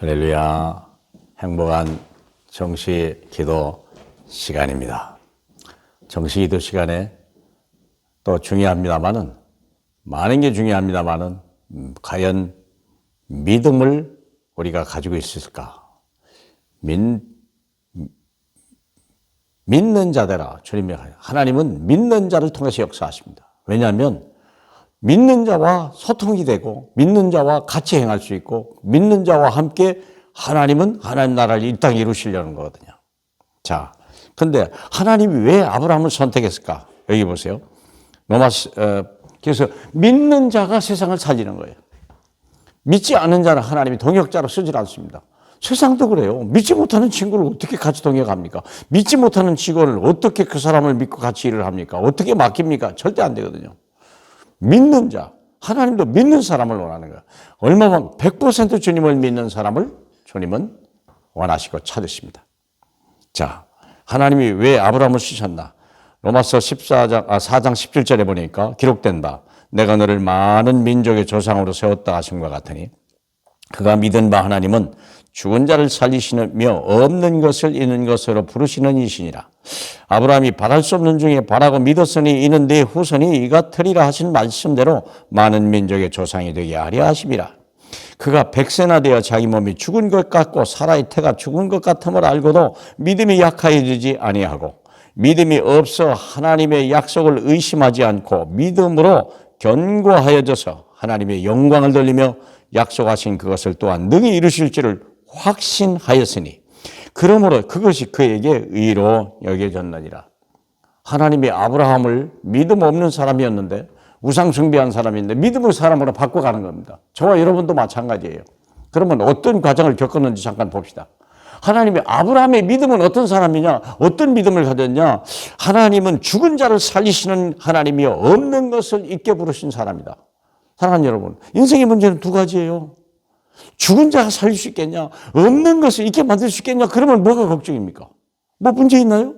할렐루야. 행복한 정시 기도 시간입니다. 정시 기도 시간에 또 중요합니다만은, 많은 게 중요합니다만은, 과연 믿음을 우리가 가지고 있을까? 믿는 자되라. 주님이 하나님은 믿는 자를 통해서 역사하십니다. 왜냐하면 믿는 자와 소통이 되고 믿는 자와 같이 행할 수 있고 믿는 자와 함께 하나님은 하나님 나라를 이 땅에 이루시려는 거거든요. 자, 근데 하나님이 왜 아브라함을 선택했을까? 여기 보세요. 그래서 믿는 자가 세상을 살리는 거예요. 믿지 않는 자는 하나님이 동역자로 쓰질 않습니다. 세상도 그래요. 믿지 못하는 친구를 어떻게 같이 동역합니까? 믿지 못하는 직원을 어떻게 그 사람을 믿고 같이 일을 합니까? 어떻게 맡깁니까? 절대 안 되거든요. 믿는 자, 하나님도 믿는 사람을 원하는 거예요. 얼마만 100% 주님을 믿는 사람을 주님은 원하시고 찾으십니다. 자, 하나님이 왜 아브라함을 쓰셨나? 로마서 4장 17절에 보니까 기록된 바 내가 너를 많은 민족의 조상으로 세웠다 하심과 같으니 그가 믿은 바 하나님은 죽은 자를 살리시며 없는 것을 있는 것으로 부르시는 이시니라. 아브라함이 바랄 수 없는 중에 바라고 믿었으니 이는 네 후손이 이가 되리라 하신 말씀대로 많은 민족의 조상이 되게 하려 하심이라. 그가 100세나 되어 자기 몸이 죽은 것 같고 사라의 태가 죽은 것 같음을 알고도 믿음이 약하여지지 아니하고 믿음이 없어 하나님의 약속을 의심하지 않고 믿음으로 견고하여져서 하나님의 영광을 돌리며 약속하신 그것을 또한 능히 이루실 줄을 확신하였으니 그러므로 그것이 그에게 의로 여겨졌느니라. 하나님이 아브라함을 믿음 없는 사람이었는데 우상 숭배한 사람인데 믿음의 사람으로 바꿔가는 겁니다. 저와 여러분도 마찬가지예요. 그러면 어떤 과정을 겪었는지 잠깐 봅시다. 하나님이 아브라함의 믿음은 어떤 사람이냐? 어떤 믿음을 가졌냐? 하나님은 죽은 자를 살리시는 하나님이요 없는 것을 있게 부르신 사람이다. 사랑하는 여러분, 인생의 문제는 두 가지예요. 죽은 자가 살릴 수 있겠냐? 없는 것을 있게 만들 수 있겠냐? 그러면 뭐가 걱정입니까? 뭐 문제 있나요?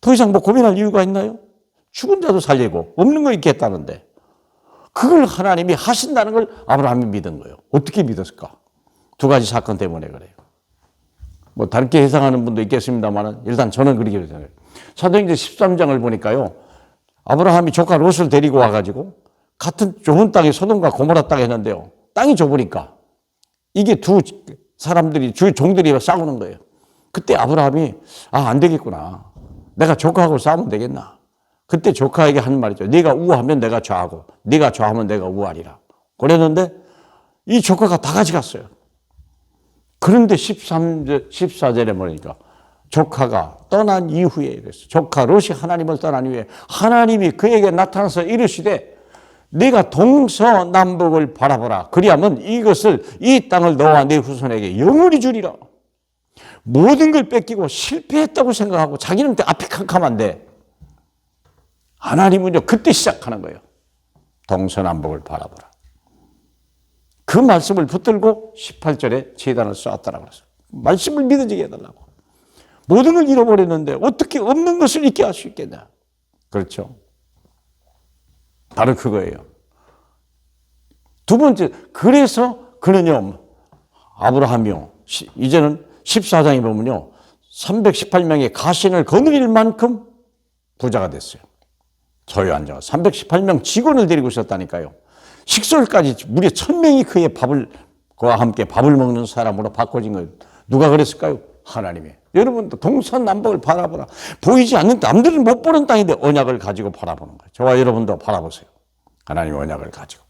더 이상 뭐 고민할 이유가 있나요? 죽은 자도 살리고 없는 거 있게 했다는데 그걸 하나님이 하신다는 걸 아브라함이 믿은 거예요. 어떻게 믿었을까? 두 가지 사건 때문에 그래요. 뭐 다르게 해석하는 분도 있겠습니다만 일단 저는 그렇게 해석해요. 사도행전 13장을 보니까요. 아브라함이 조카 롯을 데리고 와가지고 같은 좁은 땅에 소돔과 고모라 땅에 했는데요. 땅이 좁으니까 이게 두 사람들이 주 종들이 싸우는 거예요. 그때 아브라함이 안 되겠구나. 내가 조카하고 싸우면 되겠나. 그때 조카에게 한 말이죠. 네가 우하면 내가 좌하고 네가 좌하면 내가 우하리라. 그랬는데 이 조카가 다 같이 갔어요. 그런데 14절에 보니까 조카가 떠난 이후에 그랬어요. 조카 롯이 하나님을 떠난 이후에 하나님이 그에게 나타나서 이르시되 네가 동서남북을 바라보라. 그리하면 이것을 이 땅을 너와 네 후손에게 영원히 주리라. 모든 걸 뺏기고 실패했다고 생각하고 자기는 앞이 캄캄한데 하나님은요 그때 시작하는 거예요. 동서남북을 바라보라. 그 말씀을 붙들고 18절에 제단을 쌓았다라고 그랬어요. 말씀을 믿어지게 해달라고. 모든 걸 잃어버렸는데 어떻게 없는 것을 잊게 할 수 있겠냐. 그렇죠. 바로 그거예요. 두 번째, 그래서 그는요, 아브라함이요, 이제는 14장에 보면요, 318명의 가신을 거느릴 만큼 부자가 됐어요. 소유한 자가 318명 직원을 데리고 있었다니까요. 식솔까지 무려 1000명이 그의 그와 함께 밥을 먹는 사람으로 바꿔진 거예요. 누가 그랬을까요? 하나님이. 여러분도 동서남북을 바라보라. 보이지 않는, 남들은 못 보는 땅인데 언약을 가지고 바라보는 거예요. 저와 여러분도 바라보세요. 하나님의 언약을 가지고.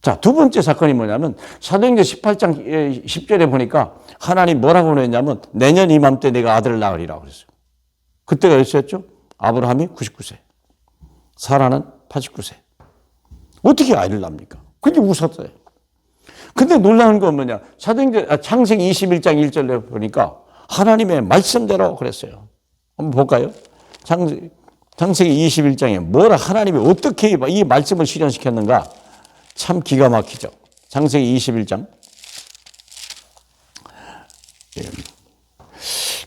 자, 두 번째 사건이 뭐냐면 사도행전 18장 10절에 보니까 하나님 뭐라고 그랬냐면 내년 이맘때 내가 아들을 낳으리라고 그랬어요. 그때가 몇이었죠? 아브라함이 99세. 사라는 89세. 어떻게 아이를 낳습니까? 그게 웃었어요. 근데 놀라운 건 뭐냐? 창세기 21장 1절에 보니까 하나님의 말씀대로 그랬어요. 한번 볼까요? 창세기 21장에 뭐라 하나님이 어떻게 이 말씀을 실현시켰는가? 참 기가 막히죠. 창세기 21장.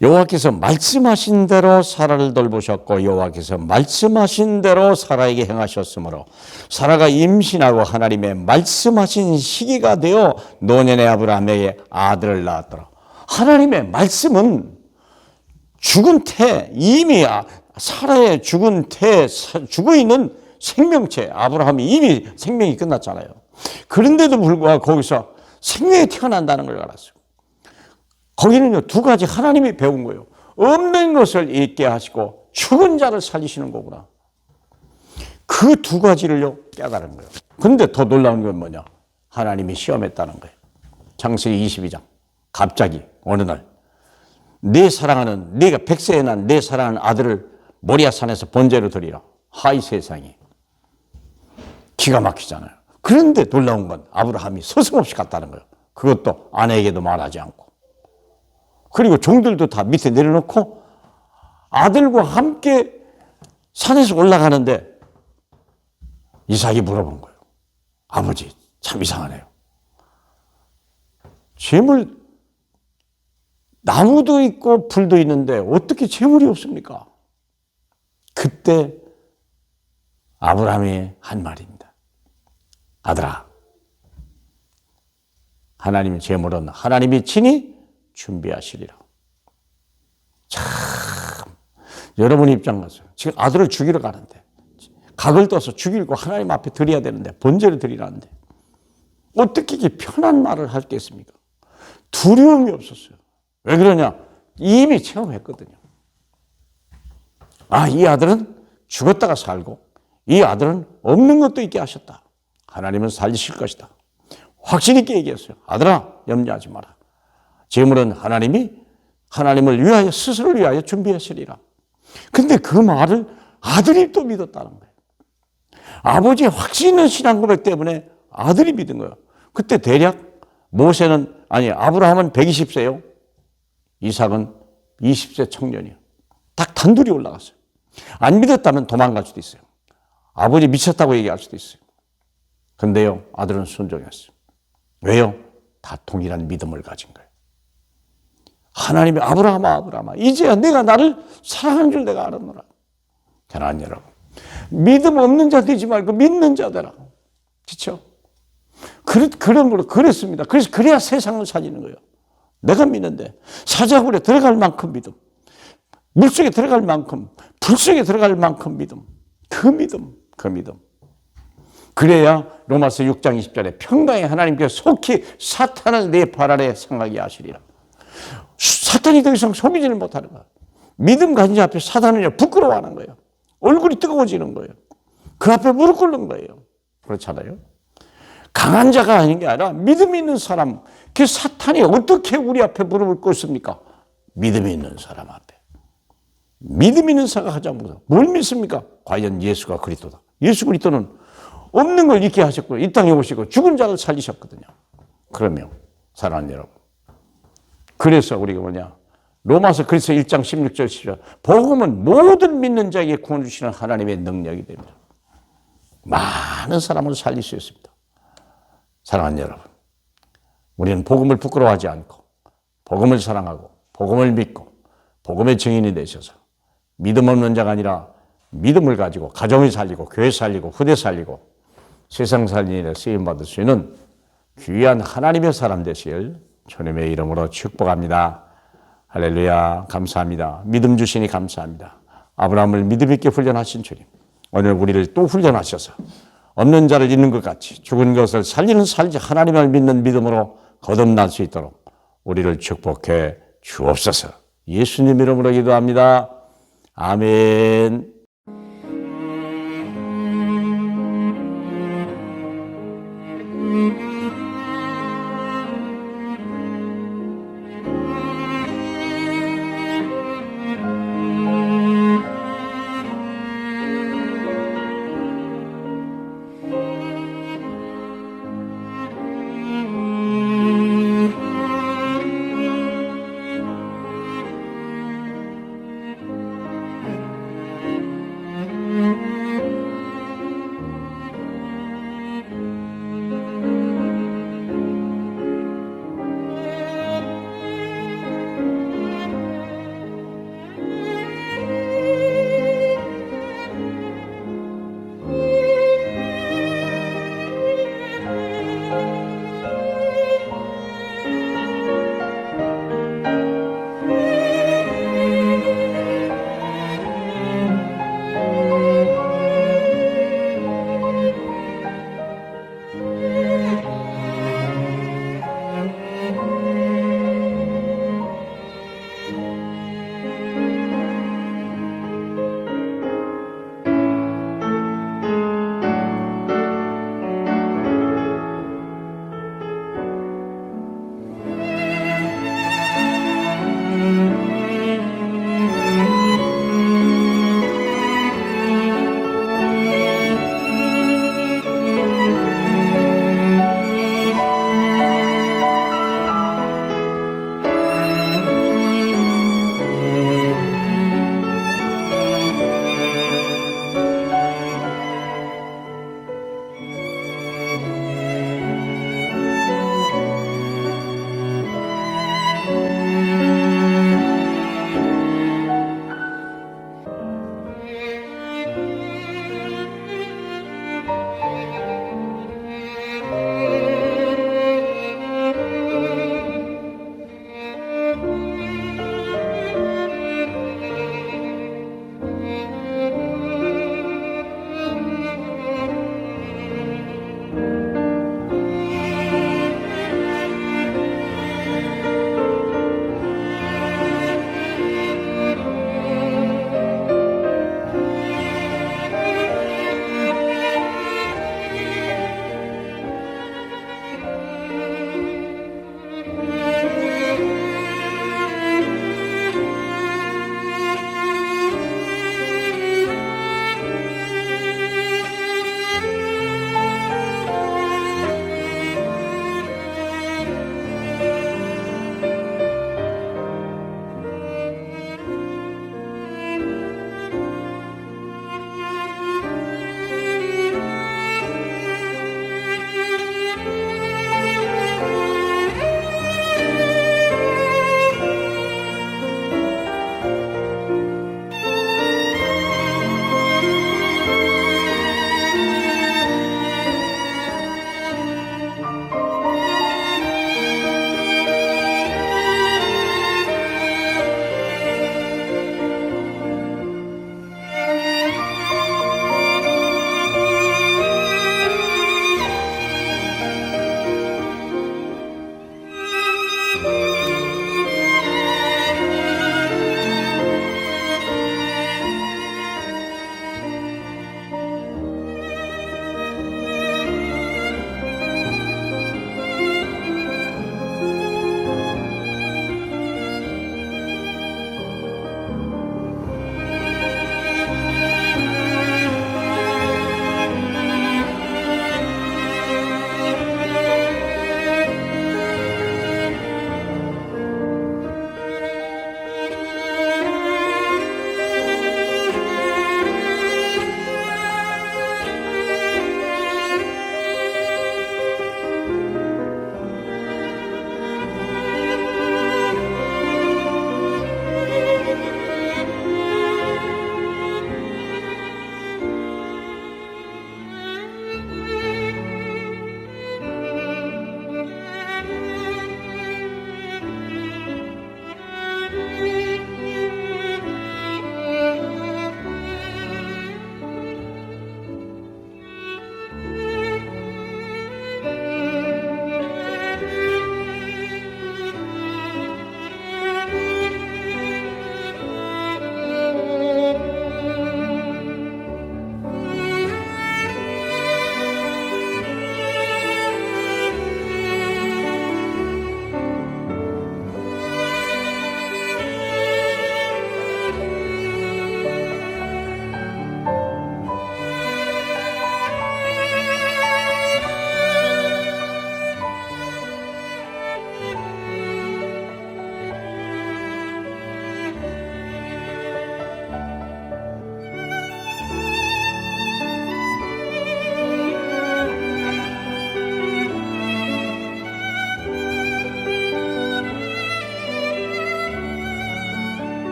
여호와께서 말씀하신 대로 사라를 돌보셨고 여호와께서 말씀하신 대로 사라에게 행하셨으므로 사라가 임신하고 하나님의 말씀하신 시기가 되어 노년의 아브라함에게 아들을 낳았더라. 하나님의 말씀은 죽은 태, 이미 사라의 죽은 태, 죽어있는 생명체, 아브라함이 이미 생명이 끝났잖아요. 그런데도 불구하고 거기서 생명이 태어난다는 걸 알았어요. 거기는요, 두 가지 하나님이 배운 거예요. 없는 것을 있게 하시고 죽은 자를 살리시는 거구나. 그 두 가지를요, 깨달은 거예요. 근데 더 놀라운 건 뭐냐? 하나님이 시험했다는 거예요. 창세기 22장. 갑자기 어느 날 내 사랑하는, 네가 100세에 난 내 사랑하는 아들을 모리아 산에서 번제로 드리라. 하이 세상에. 기가 막히잖아요. 그런데 놀라운 건 아브라함이 서슴없이 갔다는 거예요. 그것도 아내에게도 말하지 않고. 그리고 종들도 다 밑에 내려놓고 아들과 함께 산에서 올라가는데 이삭이 물어본 거예요. 아버지, 참 이상하네요. 재물, 나무도 있고 불도 있는데 어떻게 재물이 없습니까? 그때 아브라함이 한 말입니다. 아들아, 하나님의 재물은 하나님이 친히 준비하시리라. 참, 여러분 입장 가세요. 지금 아들을 죽이러 가는데, 각을 떠서 죽이고 하나님 앞에 드려야 되는데, 번제를 드리라는데, 어떻게 이렇게 편한 말을 할 게 있습니까? 두려움이 없었어요. 왜 그러냐? 이미 체험했거든요. 아, 이 아들은 죽었다가 살고, 이 아들은 없는 것도 있게 하셨다. 하나님은 살리실 것이다. 확신 있게 얘기했어요. 아들아, 염려하지 마라. 재물은 하나님을 위하여, 스스로를 위하여 준비하시리라. 근데 그 말을 아들이 또 믿었다는 거예요. 아버지의 확신 있는 신앙 고백 때문에 아들이 믿은 거예요. 그때 대략 아브라함은 120세요. 이삭은 20세 청년이에요. 딱 단둘이 올라갔어요. 안 믿었다면 도망갈 수도 있어요. 아버지 미쳤다고 얘기할 수도 있어요. 근데요, 아들은 순종했어요. 왜요? 다 동일한 믿음을 가진 거예요. 하나님이 아브라함아, 이제야 내가 나를 사랑하는 줄 내가 알았노라. 사랑하는 여러분, 믿음 없는 자 되지 말고 믿는 자 되라. 그렇죠? 그랬습니다. 그래야 세상을 살리는 거예요. 내가 믿는데 사자굴에 들어갈 만큼 믿음, 물속에 들어갈 만큼, 불속에 들어갈 만큼 믿음, 그 믿음. 그래야 로마서 6장 20절에 평강의 하나님께서 속히 사탄을 내 발 아래 상하게 하시리라. 사탄이 더 이상 속이지를 못하는 거예요. 믿음 가진 자 앞에 사탄은요, 부끄러워하는 거예요. 얼굴이 뜨거워지는 거예요. 그 앞에 무릎 꿇는 거예요. 그렇잖아요. 강한 자가 아닌 게 아니라 믿음이 있는 사람, 그 사탄이 어떻게 우리 앞에 무릎을 꿇습니까? 믿음이 있는 사람 앞에. 믿음 있는 자가 하지 않고 뭘 믿습니까? 과연 예수가 그리스도다. 예수 그리스도는 없는 걸 있게 하셨고 이 땅에 오시고 죽은 자를 살리셨거든요. 그러면 사랑하는 여러분, 그래서 우리가 로마서 그래서 1장 16절 17절 복음은 모든 믿는 자에게 구원 주시는 하나님의 능력이 됩니다. 많은 사람을 살릴 수 있습니다. 사랑하는 여러분, 우리는 복음을 부끄러워하지 않고 복음을 사랑하고 복음을 믿고 복음의 증인이 되셔서 믿음 없는 자가 아니라 믿음을 가지고 가정을 살리고 교회 살리고 후대 살리고 세상 살리는 일에 쓰임받을 수 있는 귀한 하나님의 사람 되실 주님의 이름으로 축복합니다. 할렐루야. 감사합니다. 믿음 주시니 감사합니다. 아브라함을 믿음 있게 훈련하신 주님, 오늘 우리를 또 훈련하셔서 없는 자를 있는 것 같이 죽은 것을 살리는 하나님을 믿는 믿음으로 거듭날 수 있도록 우리를 축복해 주옵소서. 예수님 이름으로 기도합니다. 아멘.